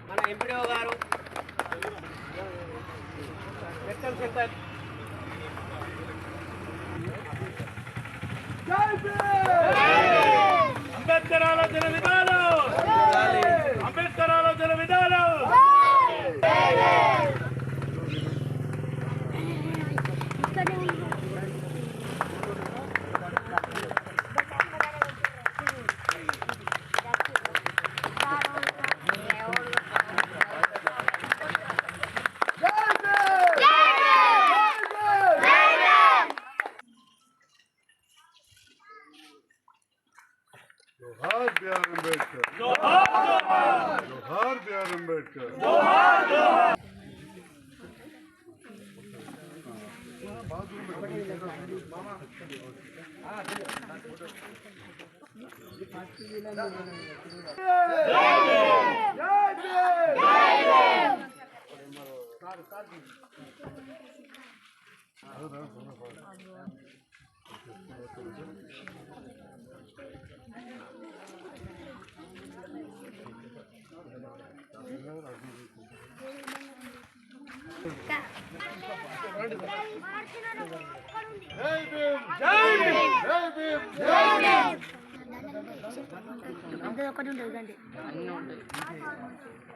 మన ఎంపీడీఓ గారు అంబేద్కర్ ఆలోచన విధానం, అంబేద్కర్ ఆలోచన విధానం. जोहार बिहार अम्बेडकर, जोहार बिहार अम्बेडकर, जोहार जोहार.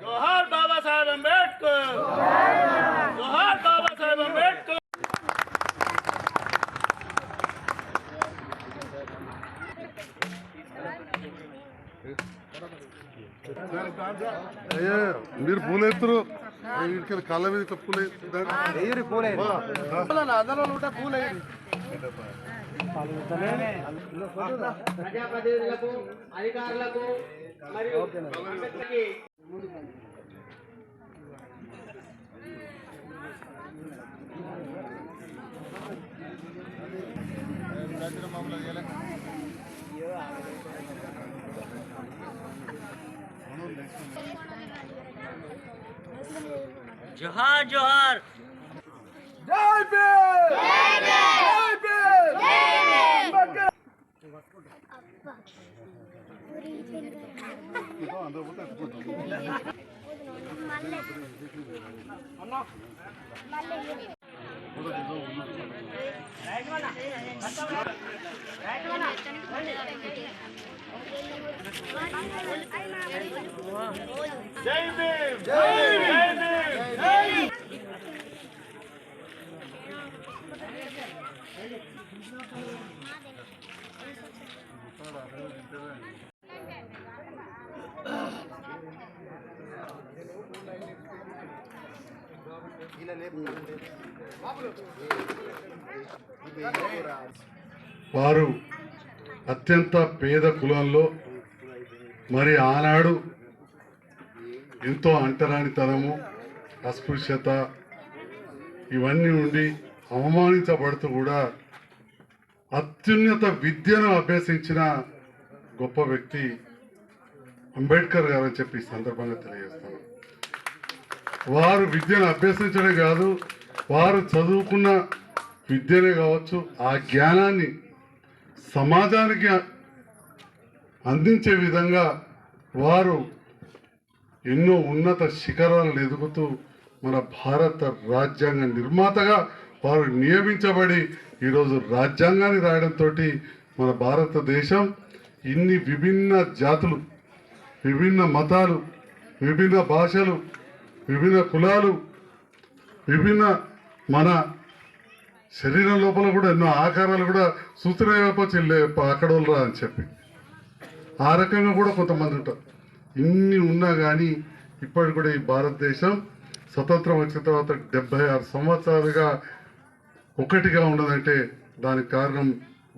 जोहार बाबा साहेब अम्बेडकर, जोहार बाबा साहेब अम्बेडकर. మీరు పూలేస్తారు ఇక్కడ కళ్ళ మీద పూలే ప్రజాప్రతినిధులకు, అధికారులకు మరియు जोहार जोहार. जय भीम, जय भीम, जय भीम. जय भीम, जय भीम, जय भीम. వారు అత్యంత పేద కులంలో మరి ఆనాడు ఎంతో అంటరానితనము, అస్పృశ్యత ఇవన్నీ ఉండి అవమానించబడుతూ కూడా అత్యున్నత విద్యను అభ్యసించిన గొప్ప వ్యక్తి అంబేద్కర్ గారు అని చెప్పి సందర్భంగా తెలియజేస్తాను. వారు విద్యను అభ్యసించడం కాదు, వారు చదువుకున్న విద్యనే కావచ్చు, ఆ జ్ఞానాన్ని సమాజానికి అందించే విధంగా వారు ఎన్నో ఉన్నత శిఖరాలను ఎదుగుతూ మన భారత రాజ్యాంగ నిర్మాతగా వారు నియమించబడి ఈరోజు రాజ్యాంగాన్ని రాయడంతో మన భారతదేశం ఇన్ని విభిన్న జాతులు, విభిన్న మతాలు, విభిన్న భాషలు, విభిన్న కులాలు, విభిన్న మన శరీరం లోపల కూడా ఎన్నో ఆకారాలు కూడా సూత్రపచ్చి అక్కడ వాళ్ళరా అని చెప్పి ఆ రకంగా కూడా కొంతమంది ఉంటారు. ఇన్ని ఉన్నా కానీ ఇప్పటికి కూడా ఈ భారతదేశం స్వతంత్రం వచ్చిన తర్వాత 76 సంవత్సరాలుగా ఒకటిగా ఉండదంటే దానికి కారణం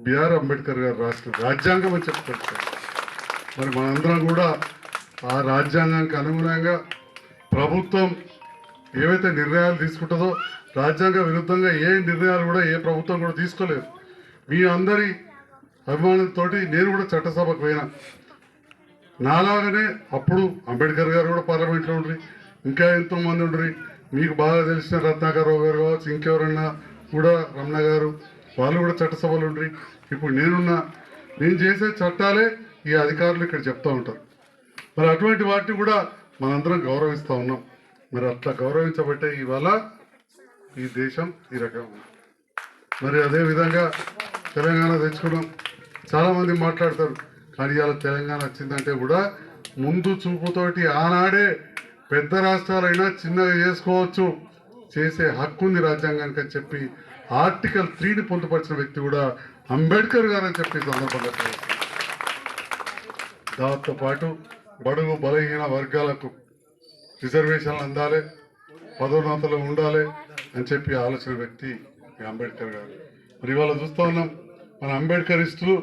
బిఆర్ అంబేద్కర్ గారు రాష్ట్ర రాజ్యాంగం అని చెప్పుకుంటారు. మరి మనందరం కూడా ఆ రాజ్యాంగానికి అనుగుణంగా ప్రభుత్వం ఏవైతే నిర్ణయాలు తీసుకుంటుందో రాజ్యాంగ విరుద్ధంగా ఏ నిర్ణయాలు కూడా ఏ ప్రభుత్వం కూడా తీసుకోలేదు. మీ అందరి అభిమానంతో నేను కూడా చట్టసభకు పోయినా నాలాగనే అప్పుడు అంబేద్కర్ గారు కూడా పార్లమెంట్లో ఉండ్రి, ఇంకా ఎంతోమంది ఉండ్రి. మీకు బాగా తెలిసిన రత్నాకరరావు గారు కావచ్చు, ఇంకెవరన్నా కూడా రమణ గారు, వాళ్ళు కూడా చట్టసభలు ఉండ్రి. ఇప్పుడు నేను చేసే చట్టాలే ఈ అధికారులు ఇక్కడ చెప్తూ ఉంటారు. మరి అటువంటి వాటిని కూడా మనందరం గౌరవిస్తూ ఉన్నాం. మరి అట్లా గౌరవించబట్టే ఇవాళ ఈ దేశం ఈ రకంగా ఉంది. మరి అదేవిధంగా తెలంగాణ తెచ్చుకున్నాం. చాలామంది మాట్లాడతారు, కానీ ఇవాళ తెలంగాణ వచ్చిందంటే కూడా ముందు చూపుతోటి ఆనాడే పెద్ద రాష్ట్రాలైనా చిన్నగా చేసుకోవచ్చు, చేసే హక్కు ఉంది రాజ్యాంగానికి అని చెప్పి ఆర్టికల్ 3ని పొందుపరిచిన వ్యక్తి కూడా అంబేద్కర్ గారు అని చెప్పి సందర్భంగా దాంతో పాటు బడుగు బలహీన వర్గాలకు రిజర్వేషన్లు అందాలి, పదోన్నతలు ఉండాలి అని చెప్పి ఆలోచన వ్యక్తి అంబేద్కర్ గారు. మరి ఇవాళ చూస్తూ ఉన్నాం మన అంబేద్కరిస్టులు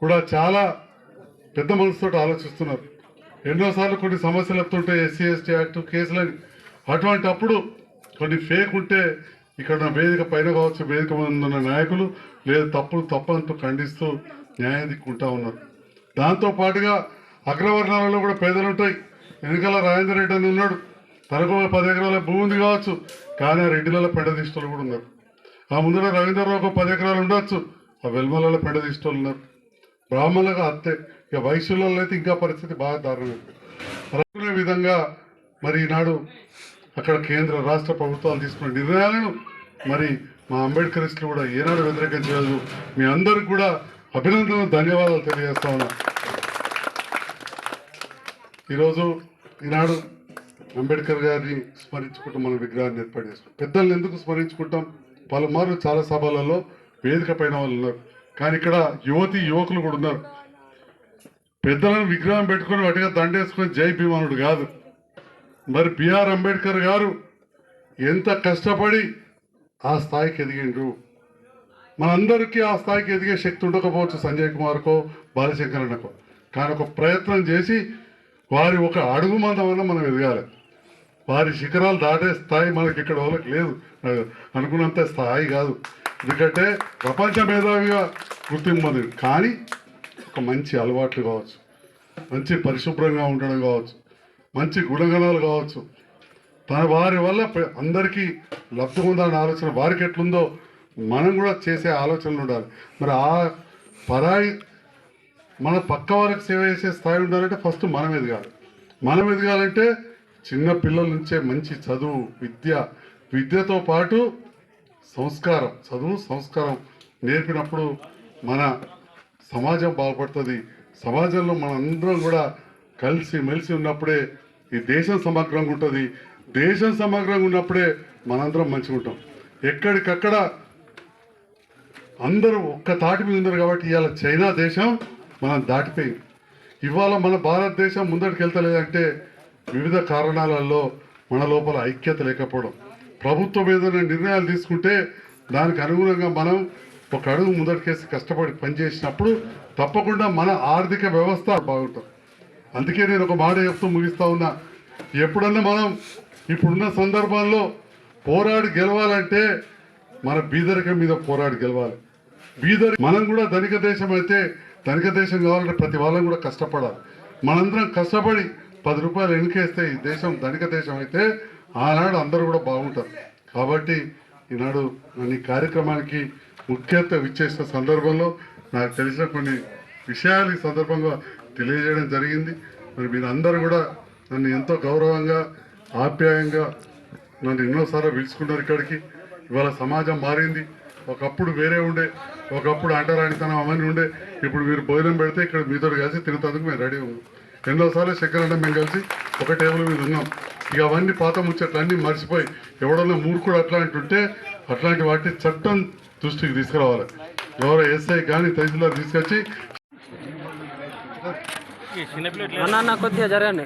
కూడా చాలా పెద్ద మనసుతో ఆలోచిస్తున్నారు. ఎన్నోసార్లు కొన్ని సమస్యలు వస్తుంటే ఎస్సీ ఎస్టీ యాక్ట్ కేసులని, అటువంటి అప్పుడు కొన్ని ఫేక్ ఉంటే ఇక్కడ వేదిక పైన కావచ్చు, వేదిక మీద ఉన్న నాయకులు లేదా తప్పంటూ ఖండిస్తూ న్యాయం దిక్కుంటా ఉన్నారు. దాంతో పాటుగా అగ్రవర్ణాలలో కూడా పేదలు ఉంటాయి. వెనకాల రాజేందర్ రెడ్డి అని ఉన్నాడు, తనకు 10 ఎకరాల భూమి ఉంది కావచ్చు, కానీ ఆ రెడ్డిలలో పెండదీష్టలు కూడా ఉన్నారు. ఆ ముందర రవీంద్రరావు 10 ఎకరాలు ఉండొచ్చు, ఆ వెల్మలలో పెండదీష్టలు ఉన్నారు. బ్రాహ్మణులకు అంతే, ఇక వైశ్యులలో అయితే ఇంకా పరిస్థితి బాగా దారుణం. అనుకునే విధంగా మరి ఈనాడు అక్కడ కేంద్ర రాష్ట్ర ప్రభుత్వాలు తీసుకున్న నిర్ణయాలను మరి మా అంబేద్కరిస్టులు కూడా ఏనాడు వ్యతిరేకం చేయదు. మీ అందరికి కూడా అభినందనలు, ధన్యవాదాలు తెలియజేస్తా ఉన్నా. ఈనాడు అంబేద్కర్ గారిని స్మరించుకుంటాం, మన విగ్రహాన్ని ఏర్పాటు చేసుకుంటాం. పెద్దల్ని ఎందుకు స్మరించుకుంటాం? పలుమార్లు చాలా సభలలో వేదిక పైన వాళ్ళు ఉన్నారు, కానీ ఇక్కడ యువకులు కూడా ఉన్నారు. పెద్దలను విగ్రహం పెట్టుకొని వాటిగా దండేసుకొని జై భీమానుడు కాదు. మరి బిఆర్ అంబేద్కర్ గారు ఎంత కష్టపడి ఆ స్థాయికి ఎదిగిండ్రు. మనందరికీ ఆ స్థాయికి ఎదిగే శక్తి ఉండకపోవచ్చు, సంజయ్ కుమార్కో బాలశంకరన్నకో, కానీ ఒక ప్రయత్నం చేసి వారి ఒక అడుగు మందమైనా మనం ఎదగాలి. వారి శిఖరాలు దాటే స్థాయి మనకి ఇక్కడ వాళ్ళకి లేదు, అనుకున్నంత స్థాయి కాదు. ఎందుకంటే ప్రపంచ మేధావిగా గుర్తింపు పొందింది, కానీ ఒక మంచి అలవాట్లు కావచ్చు, మంచి పరిశుభ్రంగా ఉండడం కావచ్చు, మంచి గుణగణాలు కావచ్చు, వారి వల్ల అందరికీ లబ్ధి పొందాలనే ఆలోచన వారికి ఎట్లుందో మనం కూడా చేసే ఆలోచనలు ఉండాలి. మరి ఆ పరాయి మన పక్క వారికి సేవ చేసే స్థాయి ఉండాలంటే ఫస్ట్ మనం ఎదగాలి. మనం ఎదగాలంటే చిన్న పిల్లల నుంచే మంచి చదువు, విద్యతో పాటు సంస్కారం నేర్పినప్పుడు మన సమాజం బాగుపడుతుంది. సమాజంలో మనందరం కూడా కలిసి మెలిసి ఉన్నప్పుడే ఈ దేశం సమగ్రంగా ఉంటుంది. దేశం సమగ్రంగా ఉన్నప్పుడే మనందరం మంచిగా ఉంటాం. ఎక్కడికక్కడ అందరూ ఒక్క తాటి మీద ఉన్నారు కాబట్టి ఇవాళ చైనా దేశం మనం దాటిపోయింది. ఇవాళ మన భారతదేశం ముందటికి వెళ్తలేదంటే వివిధ కారణాలలో మన లోపల ఐక్యత లేకపోవడం. ప్రభుత్వం ఏదైనా నిర్ణయాలు తీసుకుంటే దానికి అనుగుణంగా మనం ఒక అడుగు ముందటికేసి కష్టపడి పనిచేసినప్పుడు తప్పకుండా మన ఆర్థిక వ్యవస్థ బాగుంటుంది. అందుకే నేను ఒక మాట చెప్తూ ముగిస్తా ఉన్నా, ఎప్పుడన్నా మనం ఇప్పుడున్న సందర్భంలో పోరాడి గెలవాలంటే మన బీదరికం మీద పోరాడి గెలవాలి. మనం కూడా ధనిక దేశం అయితే, ధనిక దేశం కావాలంటే ప్రతి వాళ్ళం కూడా కష్టపడాలి. మనందరం కష్టపడి 10 రూపాయలు ఎన్నికేస్తే ఈ దేశం ధనిక దేశం అయితే ఆనాడు అందరూ కూడా బాగుంటారు. కాబట్టి ఈనాడు నన్ను ఈ కార్యక్రమానికి ముఖ్యత్వం ఇచ్చేసిన సందర్భంలో నాకు తెలిసిన కొన్ని విషయాలు ఈ సందర్భంగా తెలియజేయడం జరిగింది. మరి మీరు అందరూ కూడా నన్ను ఎంతో గౌరవంగా, ఆప్యాయంగా నన్ను ఎన్నోసార్లు పిలుచుకున్నారు ఇక్కడికి. ఇవాళ సమాజం మారింది. ఒకప్పుడు వేరే ఉండే, ఒకప్పుడు అంటరానితనం అవన్నీ ఉండే. ఇప్పుడు మీరు భోజనం పెడితే ఇక్కడ మీతో కలిసి తినేందుకు మేము రెడీ ఉన్నాం. ఎన్నోసార్లు శంకరన్న మేము కలిసి ఒక టేబుల్ మీద ఉన్నాం. ఇక అవన్నీ పాత ముచ్చట్లు అన్నీ మర్చిపోయి ఎవడన్నా మూర్ఖుడు అట్లాంటి అట్లాంటి వాటిని చట్టం దృష్టికి తీసుకురావాలి. ఎవరో ఎస్ఐ కానీ తహసీల్దార్ తీసుకొచ్చి కొద్దిగా జరగండి.